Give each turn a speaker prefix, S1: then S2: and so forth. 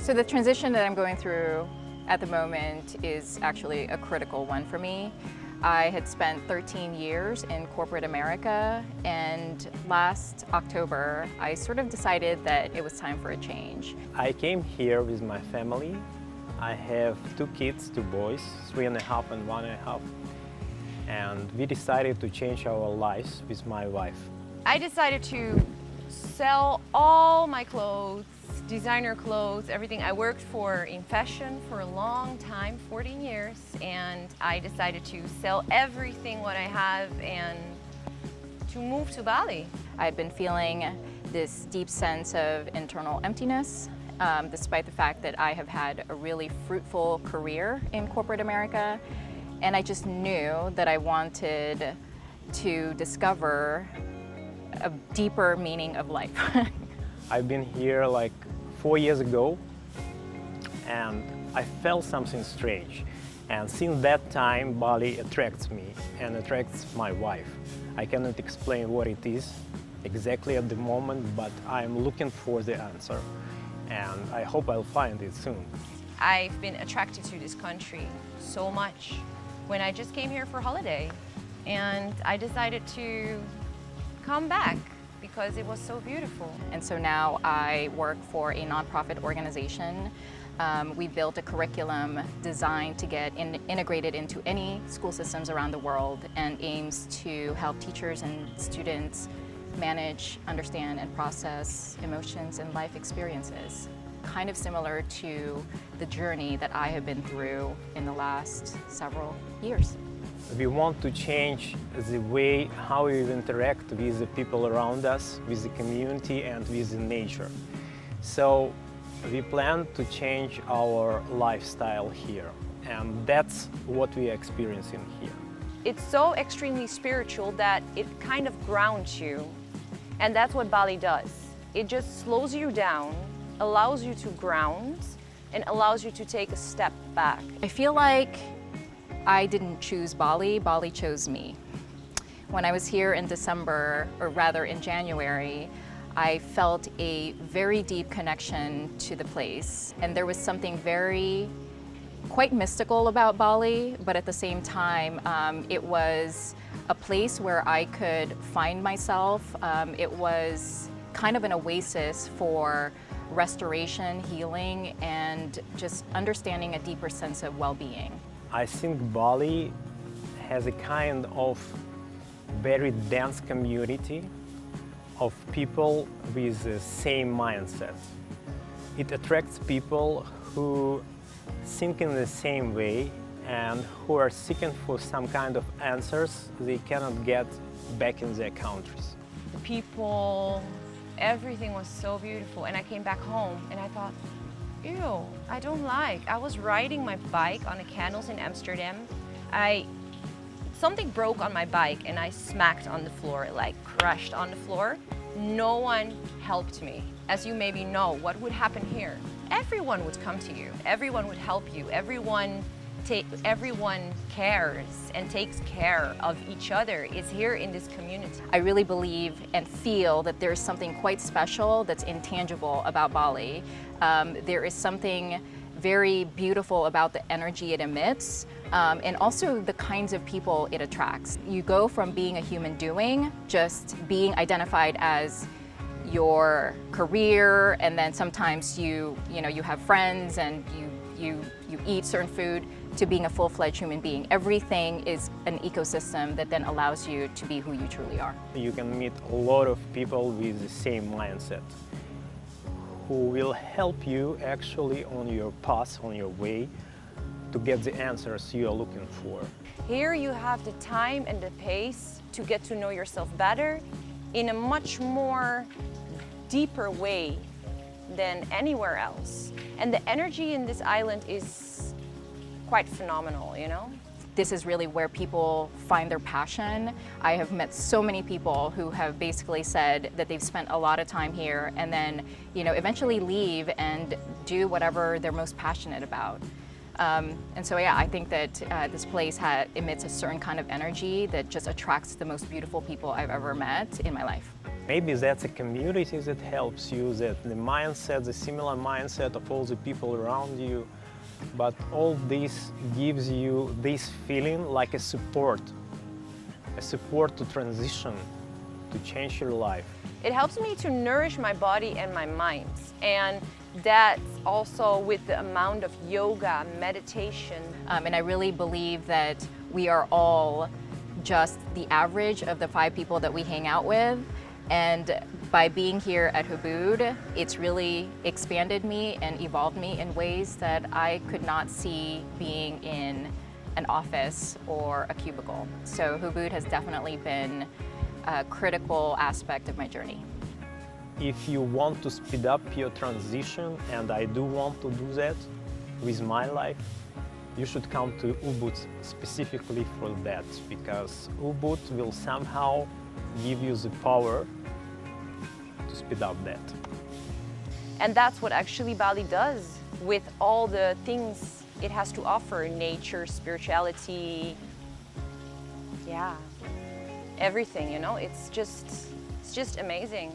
S1: So the transition that I'm going through at the moment is actually a critical one for me. I had spent 13 years in corporate America, and last October I sort of decided that it was time for a change.
S2: I came here with my family. I have 2 kids, 2 boys, 3.5 and 1.5. And we decided to change our lives with my wife.
S3: I decided to sell all my clothes, designer clothes, everything. I worked in fashion for a long time, 14 years, and I decided to sell everything what I have and to move to Bali.
S1: I've been feeling this deep sense of internal emptiness, despite the fact that I have had a really fruitful career in corporate America, and I just knew that I wanted to discover a deeper meaning of life.
S2: I've been here like 4 years ago, and I felt something strange. And since that time, Bali attracts me and attracts my wife. I cannot explain what it is exactly at the moment, but I'm looking for the answer, and I hope I'll find it soon.
S3: I've been attracted to this country so much when I just came here for holiday, and I decided to come back because it was so beautiful.
S1: And so now I work for a nonprofit organization. We built a curriculum designed to get integrated into any school systems around the world and aims to help teachers and students manage, understand, and process emotions and life experiences. Kind of similar to the journey that I have been through in the last several years.
S2: We want to change the way how we interact with the people around us, with the community and with the nature. So we plan to change our lifestyle here, and that's what we are experiencing here.
S3: It's so extremely spiritual that it kind of grounds you, and that's what Bali does. It just slows you down, allows you to ground, and allows you to take a step back.
S1: I feel like I didn't choose Bali, Bali chose me. When I was here in December, or rather in January, I felt a very deep connection to the place, and there was something quite mystical about Bali, but at the same time, it was a place where I could find myself. It was kind of an oasis for restoration, healing, and just understanding a deeper sense of well-being.
S2: I think Bali has a kind of very dense community of people with the same mindset. It attracts people who think in the same way and who are seeking for some kind of answers they cannot get back in their countries.
S3: The people, everything was so beautiful, and I came back home and I thought, ew, I don't like. I was riding my bike on the canals in Amsterdam. Something broke on my bike and I smacked on the floor, like crashed on the floor. No one helped me. As you maybe know, what would happen here? Everyone would come to you. Everyone would help you. Everyone cares and takes care of each other. Is here in this community.
S1: I really believe and feel that there's something quite special that's intangible about Bali. There is something very beautiful about the energy it emits, and also the kinds of people it attracts. You go from being a human doing, just being identified as your career, and then sometimes you have friends and you eat certain food, to being a full-fledged human being. Everything is an ecosystem that then allows you to be who you truly are.
S2: You can meet a lot of people with the same mindset who will help you actually on your path, on your way, to get the answers you are looking for.
S3: Here you have the time and the pace to get to know yourself better in a much more deeper way than anywhere else. And the energy in this island is quite phenomenal, you know?
S1: This is really where people find their passion. I have met so many people who have basically said that they've spent a lot of time here and then, eventually leave and do whatever they're most passionate about. And so, yeah, I think that this place emits a certain kind of energy that just attracts the most beautiful people I've ever met in my life.
S2: Maybe that's a community that helps you, that the mindset, the similar mindset of all the people around you, but all this gives you this feeling like a support to transition, to change your life.
S3: It helps me to nourish my body and my mind, and that's also with the amount of yoga, meditation.
S1: And I really believe that we are all just the average of the 5 people that we hang out with. And by being here at Hubud, it's really expanded me and evolved me in ways that I could not see being in an office or a cubicle. So Hubud has definitely been a critical aspect of my journey.
S2: If you want to speed up your transition, and I do want to do that with my life, you should come to Ubud specifically for that, because Ubud will somehow give you the power to speed up that.
S3: And that's what actually Bali does with all the things it has to offer: nature, spirituality, yeah, everything, you know, it's just amazing.